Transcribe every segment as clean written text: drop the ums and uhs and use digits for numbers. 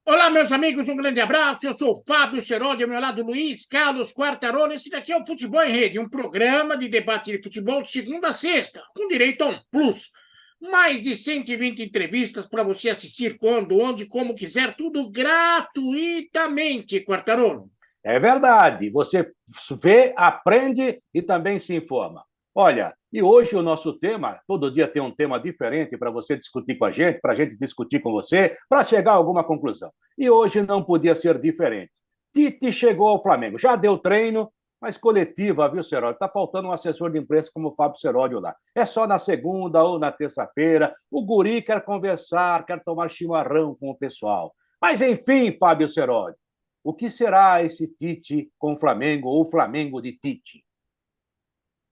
Olá, meus amigos, um grande abraço. Eu sou o Fábio Seródio, ao meu lado Luiz Carlos Quartarolo. Esse daqui é o Futebol em Rede, um programa de debate de futebol de segunda a sexta, com direito a um plus. Mais de 120 entrevistas para você assistir quando, onde, como quiser, tudo gratuitamente, Quartarolo. É verdade. Você vê, aprende e também se informa. Olha, e hoje o nosso tema, todo dia tem um tema diferente para você discutir com a gente, para a gente discutir com você, para chegar a alguma conclusão. E hoje não podia ser diferente. Tite chegou ao Flamengo, já deu treino, mas coletiva, viu, Seródio? Está faltando um assessor de imprensa como o Fábio Seródio lá. É só na segunda ou na terça-feira. O guri quer conversar, quer tomar chimarrão com o pessoal. Mas, enfim, Fábio Seródio, o que será esse Tite com o Flamengo ou o Flamengo de Tite?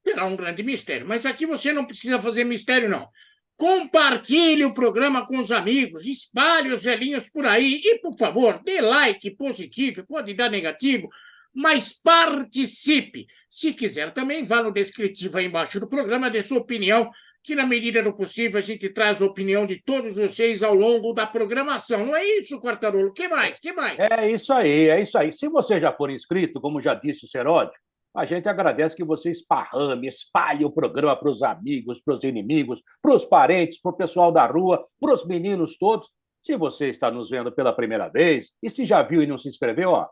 Será um grande mistério, mas aqui você não precisa fazer mistério, não. Compartilhe o programa com os amigos, espalhe os velhinhos por aí e, por favor, dê like positivo, pode dar negativo, mas participe. Se quiser também, vá no descritivo aí embaixo do programa, dê sua opinião, que na medida do possível a gente traz a opinião de todos vocês ao longo da programação. Não é isso, Quartarolo? O que mais? Que mais? É isso aí, é isso aí. Se você já for inscrito, como já disse o Seródio, a gente agradece que você esparrame, espalhe o programa para os amigos, para os inimigos, para os parentes, para o pessoal da rua, para os meninos todos. Se você está nos vendo pela primeira vez e se já viu e não se inscreveu, ó,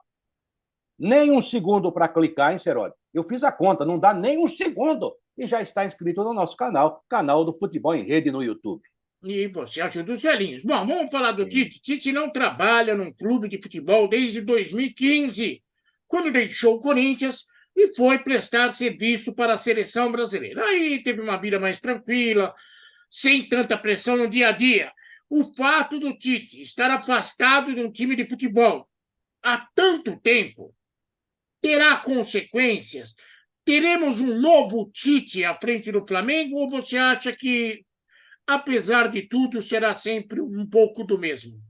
nem um segundo para clicar, hein, Seródio? Eu fiz a conta, não dá nem um segundo e já está inscrito no nosso canal, canal do Futebol em Rede no YouTube. E você ajuda os velhinhos. Bom, vamos falar do Sim. Tite. Tite não trabalha num clube de futebol desde 2015, quando deixou o Corinthians e foi prestar serviço para a seleção brasileira. Aí teve uma vida mais tranquila, sem tanta pressão no dia a dia. O fato do Tite estar afastado de um time de futebol há tanto tempo terá consequências? Teremos um novo Tite à frente do Flamengo ou você acha que apesar de tudo, será sempre um pouco do mesmo?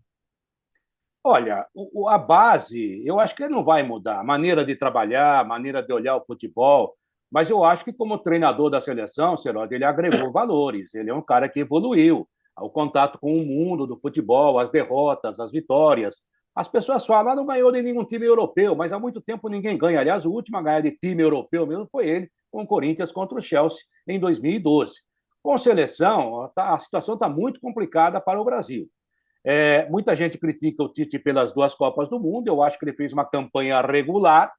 Olha, a base, eu acho que ele não vai mudar. A maneira de trabalhar, a maneira de olhar o futebol. Mas eu acho que, como treinador da seleção, Seródio, ele agregou valores. Ele é um cara que evoluiu. O contato com o mundo do futebol, as derrotas, as vitórias. As pessoas falam, não ganhou de nenhum time europeu, mas há muito tempo ninguém ganha. Aliás, o último a ganhar de time europeu mesmo foi ele, com o Corinthians contra o Chelsea, em 2012. Com seleção, a situação está muito complicada para o Brasil. Muita gente critica o Tite pelas duas Copas do Mundo. Eu acho que ele fez uma campanha regular.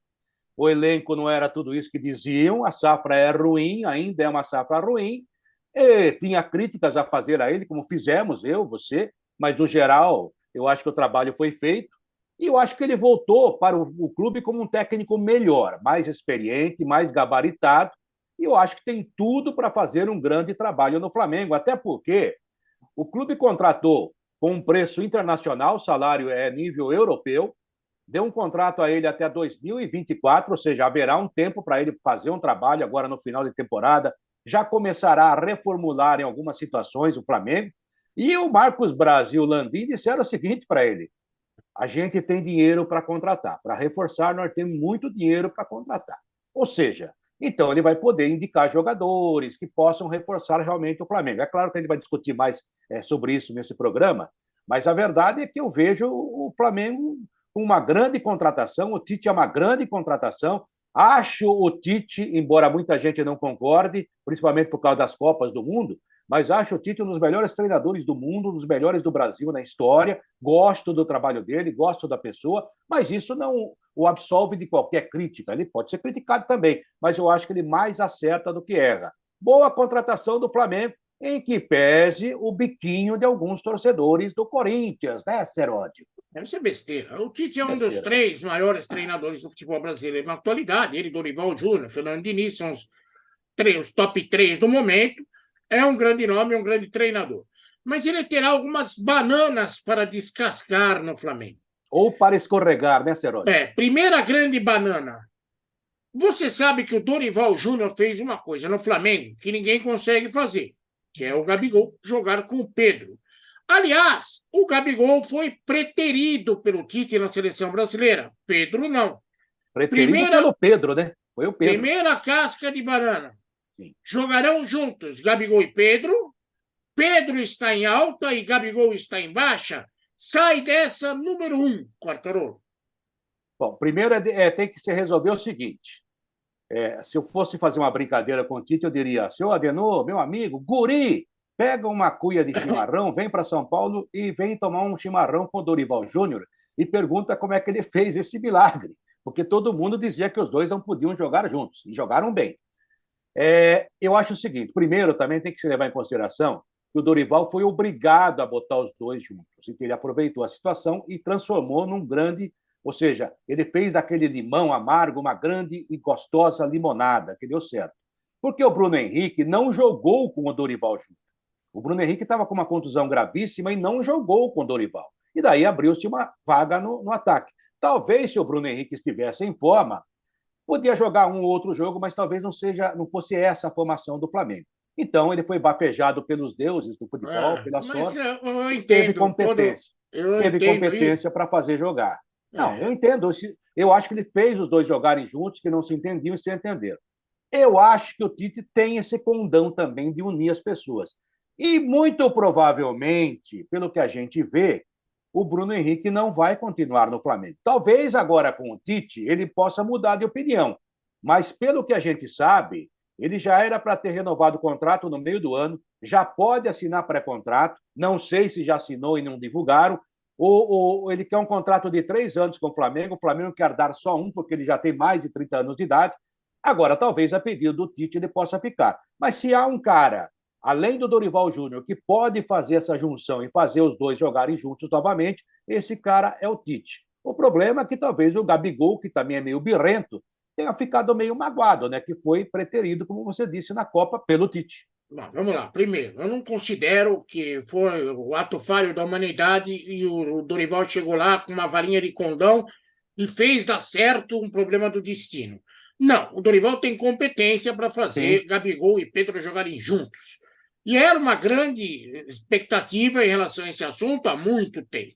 O elenco não era tudo isso que diziam. A safra é ruim, ainda é uma safra ruim. E tinha críticas a fazer a ele, como fizemos, eu, você, mas no geral, eu acho que o trabalho foi feito. E eu acho que ele voltou para o clube como um técnico melhor, mais experiente, mais gabaritado. E eu acho que tem tudo para fazer um grande trabalho no Flamengo, até porque o clube contratou com um preço internacional, o salário é nível europeu, deu um contrato a ele até 2024, ou seja, haverá um tempo para ele fazer um trabalho agora no final de temporada, já começará a reformular em algumas situações o Flamengo. E o Marcos Braz e o Landim disseram o seguinte para ele: a gente tem dinheiro para contratar, para reforçar, nós temos muito dinheiro para contratar. Ou seja, então ele vai poder indicar jogadores que possam reforçar realmente o Flamengo. É claro que a gente vai discutir mais sobre isso nesse programa, mas a verdade é que eu vejo o Flamengo com uma grande contratação, o Tite é uma grande contratação. Acho o Tite, embora muita gente não concorde, principalmente por causa das Copas do Mundo, mas acho o Tite um dos melhores treinadores do mundo, um dos melhores do Brasil na história. Gosto do trabalho dele, gosto da pessoa, mas isso não o absolve de qualquer crítica. Ele pode ser criticado também, mas eu acho que ele mais acerta do que erra. Boa contratação do Flamengo, em que pese o biquinho de alguns torcedores do Corinthians, né, Seródio? Deve ser besteira. O Tite é um dos Besteira. três maiores treinadores do futebol brasileiro na atualidade. Ele, Dorival Júnior, Fernando Diniz são os top 3 do momento. É um grande nome, é um grande treinador. Mas ele terá algumas bananas para descascar no Flamengo. Ou para escorregar, né, Seródio? Primeira grande banana. Você sabe que o Dorival Júnior fez uma coisa no Flamengo que ninguém consegue fazer, que é o Gabigol jogar com o Pedro. Aliás, o Gabigol foi preterido pelo Tite na seleção brasileira. Pedro não. Preferido Primeira, pelo Pedro, né? Foi o Pedro. primeira casca de banana. Sim. Jogarão juntos Gabigol e Pedro. Pedro está em alta e Gabigol está em baixa. Sai dessa número 1, Quartarolo. Bom, primeiro tem que se resolver o seguinte. Se eu fosse fazer uma brincadeira com o Tite, eu diria: seu Adenor, meu amigo, guri, pega uma cuia de chimarrão, vem para São Paulo e vem tomar um chimarrão com o Dorival Júnior e pergunta como é que ele fez esse milagre. Porque todo mundo dizia que os dois não podiam jogar juntos, e jogaram bem. Eu acho o seguinte: primeiro, também tem que se levar em consideração que o Dorival foi obrigado a botar os dois juntos. Então, ele aproveitou a situação e transformou num grande. Ou seja, ele fez daquele limão amargo uma grande e gostosa limonada, que deu certo. Porque o Bruno Henrique não jogou com o Dorival junto. O Bruno Henrique estava com uma contusão gravíssima e não jogou com o Dorival. E daí abriu-se uma vaga no ataque. Talvez, se o Bruno Henrique estivesse em forma, podia jogar um ou outro jogo, mas talvez não fosse essa a formação do Flamengo. Então, ele foi bafejado pelos deuses do futebol, pela Mas sorte, eu e teve entendo competência. eu Teve entendo competência para fazer jogar. Não, eu é, entendo. Eu acho que ele fez os dois jogarem juntos, que não se entendiam e se entenderam. Eu acho que o Tite tem esse condão também de unir as pessoas. E, muito provavelmente, pelo que a gente vê, o Bruno Henrique não vai continuar no Flamengo. Talvez agora com o Tite ele possa mudar de opinião, mas pelo que a gente sabe, ele já era para ter renovado o contrato no meio do ano, já pode assinar pré-contrato, não sei se já assinou e não divulgaram, ou ele quer um contrato de 3 anos com o Flamengo quer dar só um, porque ele já tem mais de 30 anos de idade. Agora, talvez a pedido do Tite ele possa ficar. Mas se há um cara, além do Dorival Júnior, que pode fazer essa junção e fazer os dois jogarem juntos novamente, esse cara é o Tite. O problema é que talvez o Gabigol, que também é meio birrento, tenha ficado meio magoado, né? Que foi preterido, como você disse, na Copa pelo Tite. Bom, vamos lá. Primeiro, eu não considero que foi o ato falho da humanidade e o Dorival chegou lá com uma varinha de condão e fez dar certo um problema do destino. Não, o Dorival tem competência para Sim. fazer Gabigol e Pedro jogarem juntos. E era uma grande expectativa em relação a esse assunto há muito tempo.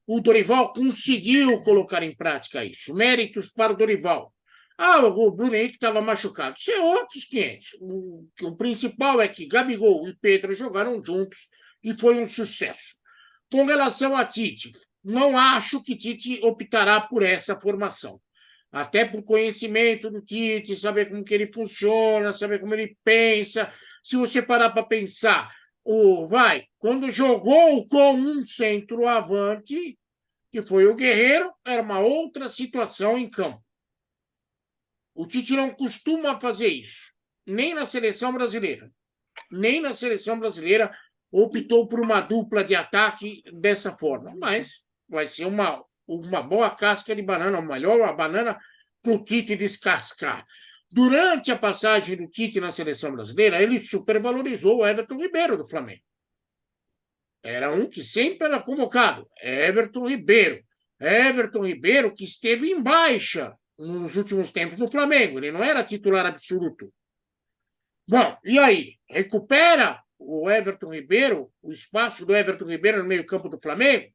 O Dorival conseguiu colocar em prática isso. Méritos para o Dorival. O Bruno Henrique estava machucado. Isso é outros 500. O principal é que Gabigol e Pedro jogaram juntos e foi um sucesso. Com relação a Tite, não acho que Tite optará por essa formação. Até por conhecimento do Tite, saber como que ele funciona, saber como ele pensa. Se você parar para pensar, quando jogou com um centroavante, que foi o Guerreiro, era uma outra situação em campo. O Tite não costuma fazer isso, nem na seleção brasileira. Nem na seleção brasileira optou por uma dupla de ataque dessa forma. Mas vai ser uma boa casca de banana, uma melhor banana para o Tite descascar. Durante a passagem do Tite na seleção brasileira, ele supervalorizou o Everton Ribeiro do Flamengo. Era um que sempre era convocado, Everton Ribeiro. Everton Ribeiro que esteve em baixa nos últimos tempos no Flamengo, ele não era titular absoluto. Bom, e aí? Recupera o Everton Ribeiro, o espaço do Everton Ribeiro no meio-campo do Flamengo?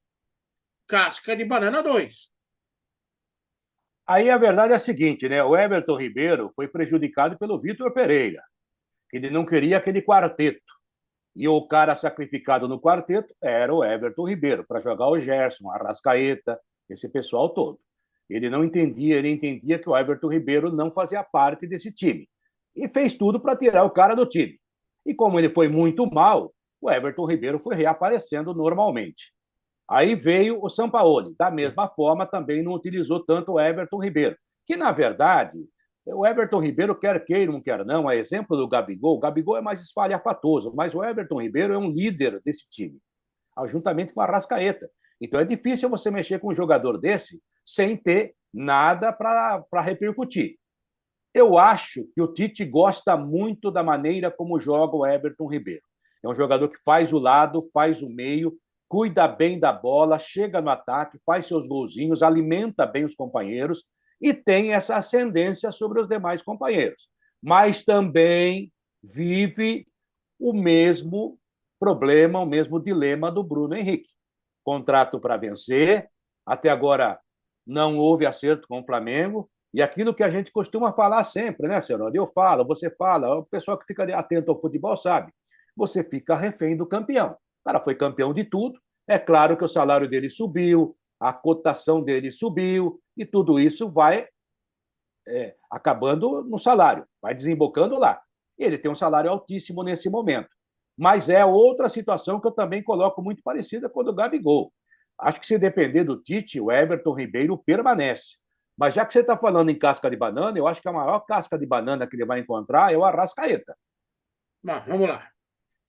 Casca de banana 2. Aí a verdade é a seguinte, né? O Everton Ribeiro foi prejudicado pelo Vitor Pereira, que ele não queria aquele quarteto. E o cara sacrificado no quarteto era o Everton Ribeiro, para jogar o Gerson, a Arrascaeta, esse pessoal todo. Ele entendia que o Everton Ribeiro não fazia parte desse time. E fez tudo para tirar o cara do time. E como ele foi muito mal, o Everton Ribeiro foi reaparecendo normalmente. Aí veio o Sampaoli, da mesma forma também não utilizou tanto o Everton Ribeiro, que na verdade o Everton Ribeiro, quer queira, não quer não, é exemplo do Gabigol. O Gabigol é mais espalhafatoso, mas o Everton Ribeiro é um líder desse time, juntamente com a Arrascaeta. Então é difícil você mexer com um jogador desse sem ter nada para repercutir. Eu acho que o Tite gosta muito da maneira como joga o Everton Ribeiro. É um jogador que faz o lado, faz o meio, cuida bem da bola, chega no ataque, faz seus golzinhos, alimenta bem os companheiros e tem essa ascendência sobre os demais companheiros. Mas também vive o mesmo problema, o mesmo dilema do Bruno Henrique. Contrato para vencer, até agora não houve acerto com o Flamengo, e aquilo que a gente costuma falar sempre, né, senhor? Eu falo, você fala, o pessoal que fica atento ao futebol sabe. Você fica refém do campeão. O cara foi campeão de tudo, É claro que o salário dele subiu, a cotação dele subiu, e tudo isso vai acabando no salário, vai desembocando lá. Ele tem um salário altíssimo nesse momento. Mas é outra situação que eu também coloco muito parecida com a do Gabigol. Acho que se depender do Tite, o Everton Ribeiro permanece. Mas já que você está falando em casca de banana, eu acho que a maior casca de banana que ele vai encontrar é o Arrascaeta. Bom, vamos lá.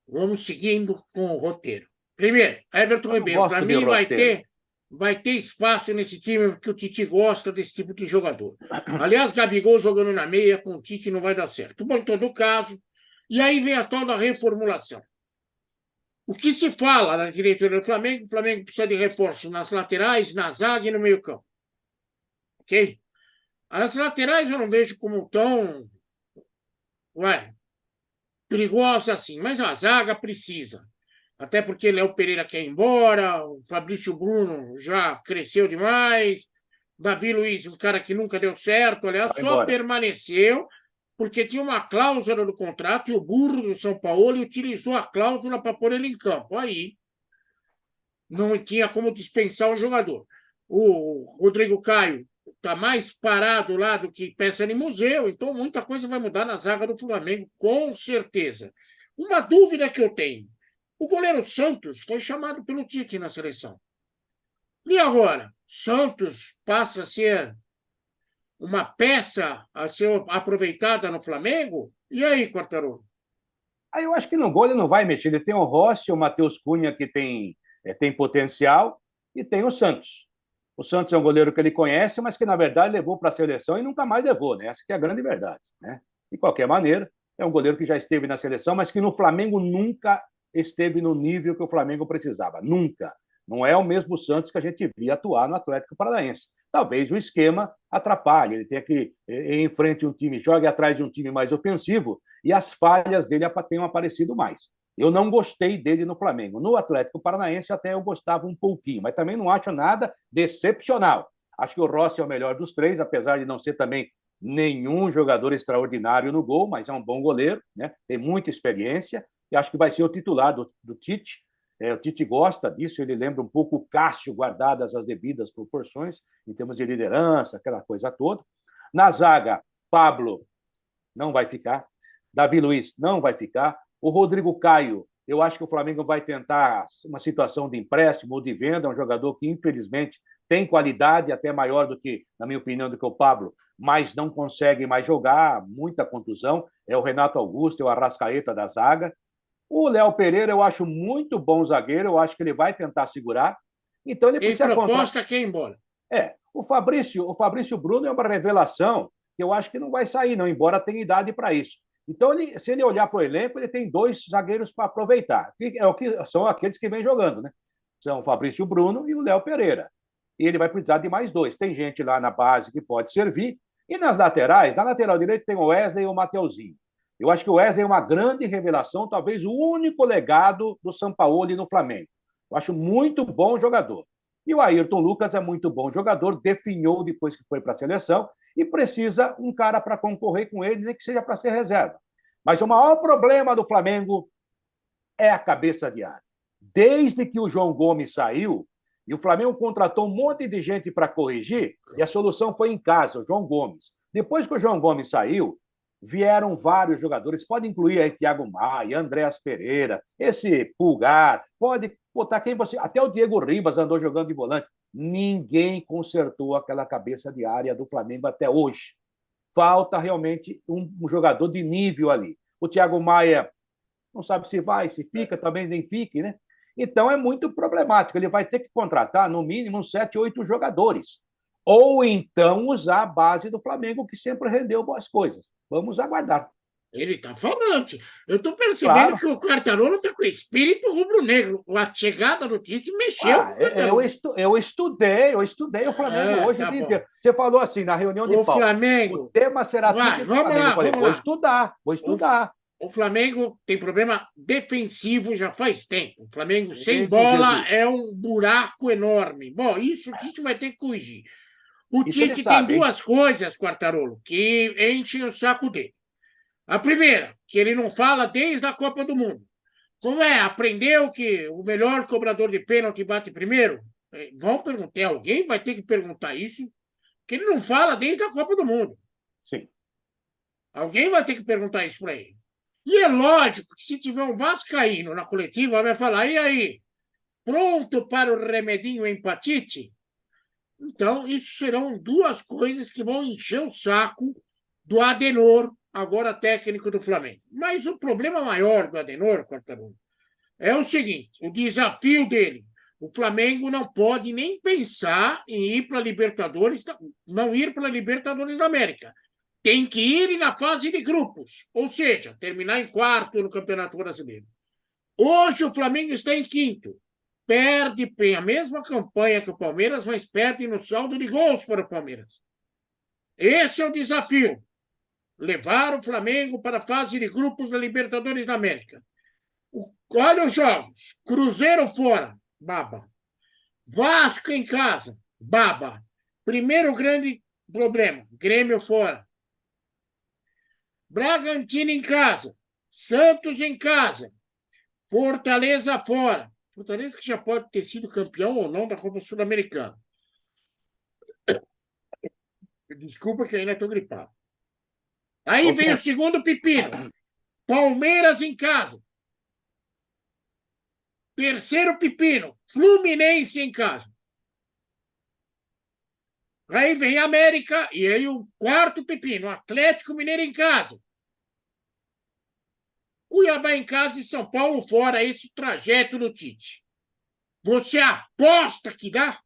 Vamos seguindo com o roteiro. Primeiro, Everton Eu não Ribeiro. Para gosto de mim, roteiro. vai ter espaço nesse time, porque o Tite gosta desse tipo de jogador. Aliás, Gabigol jogando na meia com o Tite não vai dar certo. Bom, em todo caso, e aí vem a tal da reformulação. O que se fala na diretoria do Flamengo? O Flamengo precisa de reforço nas laterais, na zaga e no meio-campo. Ok? As laterais eu não vejo como tão perigosa assim, mas a zaga precisa. Até porque Léo Pereira quer ir embora, o Fabrício Bruno já cresceu demais, Davi Luiz, um cara que nunca deu certo, aliás, Vai só embora. permaneceu porque tinha uma cláusula no contrato e o burro do São Paulo utilizou a cláusula para pôr ele em campo. Aí não tinha como dispensar o jogador. O Rodrigo Caio está mais parado lá do que peça de museu, então muita coisa vai mudar na zaga do Flamengo, com certeza. Uma dúvida que eu tenho: o goleiro Santos foi chamado pelo Tite na seleção. E agora? Santos passa a ser uma peça a ser aproveitada no Flamengo? E aí, Quartarolo? Aí eu acho que no gol ele não vai mexer. Ele tem o Rossi, o Matheus Cunha, que tem potencial, e tem o Santos. O Santos é um goleiro que ele conhece, mas que, na verdade, levou para a seleção e nunca mais levou, né? Essa que é a grande verdade, né? De qualquer maneira, é um goleiro que já esteve na seleção, mas que no Flamengo nunca esteve no nível que o Flamengo precisava. Nunca. Não é o mesmo Santos que a gente via atuar no Atlético Paranaense. Talvez o esquema atrapalhe, ele tenha que ir em frente a um time, jogue atrás de um time mais ofensivo, e as falhas dele tenham aparecido mais. Eu não gostei dele no Flamengo. No Atlético Paranaense até eu gostava um pouquinho, mas também não acho nada decepcional. Acho que o Rossi é o melhor dos três, apesar de não ser também nenhum jogador extraordinário no gol, mas é um bom goleiro, né? Tem muita experiência e acho que vai ser o titular do Tite. O Tite gosta disso, ele lembra um pouco o Cássio, guardadas as devidas proporções, em termos de liderança, aquela coisa toda. Na zaga, Pablo não vai ficar, Davi Luiz não vai ficar, o Rodrigo Caio, eu acho que o Flamengo vai tentar uma situação de empréstimo ou de venda, é um jogador que, infelizmente, tem qualidade até maior do que, na minha opinião, do que o Pablo, mas não consegue mais jogar, muita contusão. É o Renato Augusto, é o Arrascaeta da zaga. O Léo Pereira eu acho muito bom zagueiro, eu acho que ele vai tentar segurar. Então ele Em precisa contratar. proposta, quem embora? O Fabrício Bruno é uma revelação que eu acho que não vai sair, não, embora tenha idade para isso. Então, se ele olhar para o elenco, ele tem dois zagueiros para aproveitar. São aqueles que vêm jogando, né? São o Fabrício Bruno e o Léo Pereira. E ele vai precisar de mais dois. Tem gente lá na base que pode servir. E nas laterais, na lateral direita tem o Wesley e o Mateuzinho. Eu acho que o Wesley é uma grande revelação, talvez o único legado do Sampaoli no Flamengo. Eu acho muito bom jogador. E o Ayrton Lucas é muito bom jogador, definhou depois que foi para a seleção e precisa um cara para concorrer com ele, nem que seja para ser reserva. Mas o maior problema do Flamengo é a cabeça de área. Desde que o João Gomes saiu, e o Flamengo contratou um monte de gente para corrigir, e a solução foi em casa, o João Gomes. Depois que o João Gomes saiu, vieram vários jogadores, pode incluir aí Thiago Maia, Andréas Pereira, esse Pulgar, pode botar quem você. Até o Diego Ribas andou jogando de volante. Ninguém consertou aquela cabeça de área do Flamengo até hoje. Falta realmente um jogador de nível ali. O Thiago Maia não sabe se vai, se fica, também nem fique, né? Então é muito problemático. Ele vai ter que contratar, no mínimo, uns 7, 8 jogadores. Ou então usar a base do Flamengo, que sempre rendeu boas coisas. Vamos aguardar. Ele está falante. Eu estou percebendo Claro. que o Quartarolo está com espírito rubro-negro. A chegada do Tite mexeu com o Eu, Quartarolo. estu, eu estudei o Flamengo hoje o Tá dia bom. inteiro. Você falou assim, na reunião de O pauta, o Flamengo. tema será Vai, Tite do vamos Flamengo. Eu lá, falei, vamos vou lá. estudar, vou estudar. O Flamengo tem problema defensivo já faz tempo. O Flamengo sem Eita bola Jesus. é um buraco enorme. Bom, isso o Tite vai ter que corrigir. O Isso ele Tite tem sabe, hein? duas coisas, Quartarolo, que enchem o saco dele. A primeira, que ele não fala desde a Copa do Mundo. Como é? Aprendeu que o melhor cobrador de pênalti bate primeiro? Vão perguntar, alguém vai ter que perguntar isso, que ele não fala desde a Copa do Mundo. Sim. Alguém vai ter que perguntar isso para ele. E é lógico que se tiver um vascaíno na coletiva, vai falar, e aí, pronto para o remedinho empatite? Então, isso serão duas coisas que vão encher o saco do Adenor, agora técnico do Flamengo. Mas o problema maior do Adenor, Quartarolo, é o seguinte: o desafio dele. O Flamengo não pode nem pensar em ir para a Libertadores, não ir para a Libertadores da América. Tem que ir na fase de grupos, ou seja, terminar em quarto no Campeonato Brasileiro. Hoje o Flamengo está em quinto. Perde, tem a mesma campanha que o Palmeiras, mas perde no saldo de gols para o Palmeiras. Esse é o desafio. Levar o Flamengo para a fase de grupos da Libertadores da América. Olha os jogos. Cruzeiro fora, baba. Vasco em casa, baba. Primeiro grande problema, Grêmio fora. Bragantino em casa, Santos em casa, Fortaleza fora. Fortaleza que já pode ter sido campeão ou não da Copa Sul-Americana. Desculpa que ainda estou gripado. Aí vem o segundo pepino. Palmeiras em casa. Terceiro pepino. Fluminense em casa. Aí vem América e aí o quarto pepino. Atlético Mineiro em casa. Cuiabá em casa e São Paulo fora. Esse trajeto do Tite. Você aposta que dá?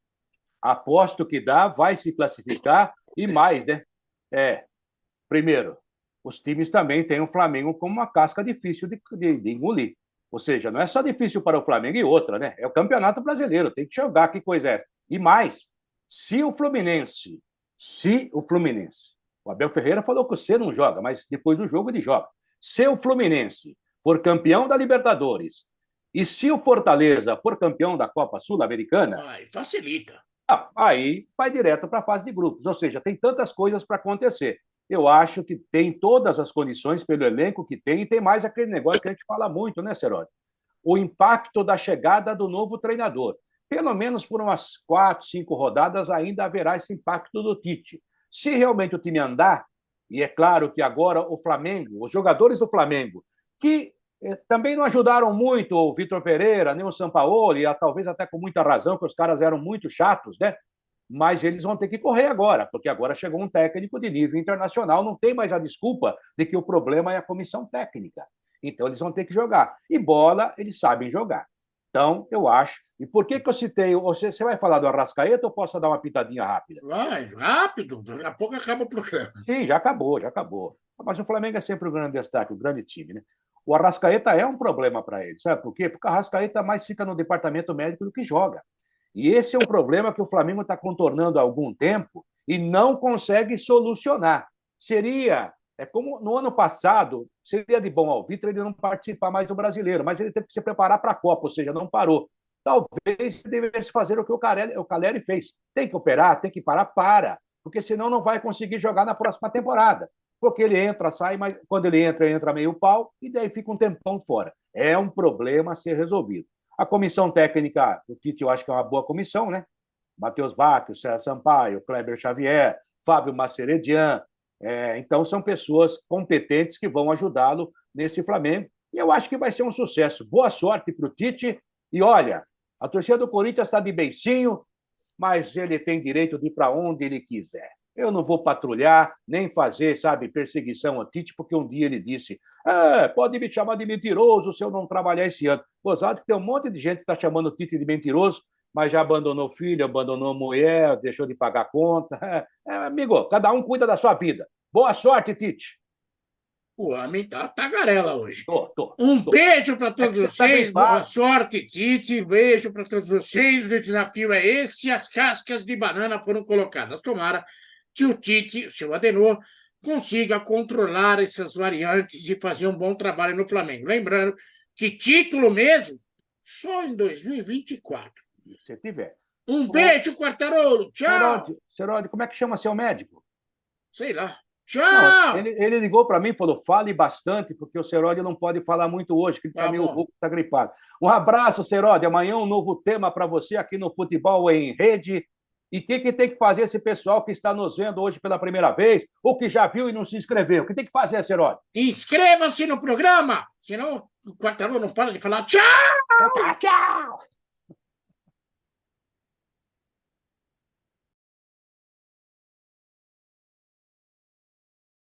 Aposto que dá, vai se classificar e mais, né? Primeiro, os times também têm o Flamengo como uma casca difícil de engolir. Ou seja, não é só difícil para o Flamengo e outra, né? É o Campeonato Brasileiro, tem que jogar, que coisa é essa? E mais, se o Fluminense, o Abel Ferreira falou que você não joga, mas depois do jogo ele joga. Se o Fluminense for campeão da Libertadores e se o Fortaleza for campeão da Copa Sul-Americana, facilita. Aí vai direto para a fase de grupos. Ou seja, tem tantas coisas para acontecer. Eu acho que tem todas as condições pelo elenco que tem, e tem mais aquele negócio que a gente fala muito, né, Seroli? O impacto da chegada do novo treinador. Pelo menos por umas 4, 5 rodadas ainda haverá esse impacto do Tite. Se realmente o time andar, e é claro que agora o Flamengo, os jogadores do Flamengo, que também não ajudaram muito o Vitor Pereira, nem o Sampaoli, talvez até com muita razão, que os caras eram muito chatos, né? Mas eles vão ter que correr agora, porque agora chegou um técnico de nível internacional, não tem mais a desculpa de que o problema é a comissão técnica. Então, eles vão ter que jogar. E bola, eles sabem jogar. Então, eu acho. E por que eu citei? Você vai falar do Arrascaeta ou posso dar uma pitadinha rápida? Vai, rápido, daqui a pouco acaba o programa. Sim, já acabou, já acabou. Mas o Flamengo é sempre o grande destaque, o grande time, né? O Arrascaeta é um problema para ele, sabe por quê? Porque o Arrascaeta mais fica no departamento médico do que joga. E esse é um problema que o Flamengo está contornando há algum tempo e não consegue solucionar. Como no ano passado, seria de bom ao Vitor ele não participar mais do Brasileiro, mas ele teve que se preparar para a Copa, ou seja, não parou. Talvez ele devesse fazer o que o Caleri fez. Tem que operar, tem que parar, porque senão não vai conseguir jogar na próxima temporada. Porque ele entra, sai, mas quando ele entra meio pau, e daí fica um tempão fora. É um problema a ser resolvido. A comissão técnica do Tite, eu acho que é uma boa comissão, né? Matheus Bacchio, César Sampaio, Kleber Xavier, Fábio Maceredian. Então, são pessoas competentes que vão ajudá-lo nesse Flamengo. E eu acho que vai ser um sucesso. Boa sorte para o Tite. E olha, a torcida do Corinthians está de beicinho, mas ele tem direito de ir para onde ele quiser. Eu não vou patrulhar, nem fazer, sabe, perseguição ao Tite, porque um dia ele disse: pode me chamar de mentiroso se eu não trabalhar esse ano. Gozado que tem um monte de gente que está chamando o Tite de mentiroso, mas já abandonou filho, abandonou mulher, deixou de pagar conta. Amigo, cada um cuida da sua vida. Boa sorte, Tite. O homem tá tagarela hoje. Tô. Beijo para todos vocês. Tá Boa sorte, Tite. Beijo para todos vocês. O desafio é esse. As cascas de banana foram colocadas. Tomara que o Tite, o seu Adenor, consiga controlar essas variantes e fazer um bom trabalho no Flamengo. Lembrando que título mesmo só em 2024. Se tiver. Beijo, Quartarolo. Tchau. Seródio, como é que chama seu médico? Sei lá. Não, Tchau! ele ligou para mim e falou: fale bastante, porque o Seródio não pode falar muito hoje, que ele está Tá meio bom. rouco, está gripado. Um abraço, Seródio. Amanhã um novo tema para você aqui no Futebol em Rede. E o que tem que fazer esse pessoal que está nos vendo hoje pela primeira vez, ou que já viu e não se inscreveu? O que tem que fazer, Seródio? Inscreva-se no programa, senão o Quartarolo não para de falar tchau! Tchau, tchau!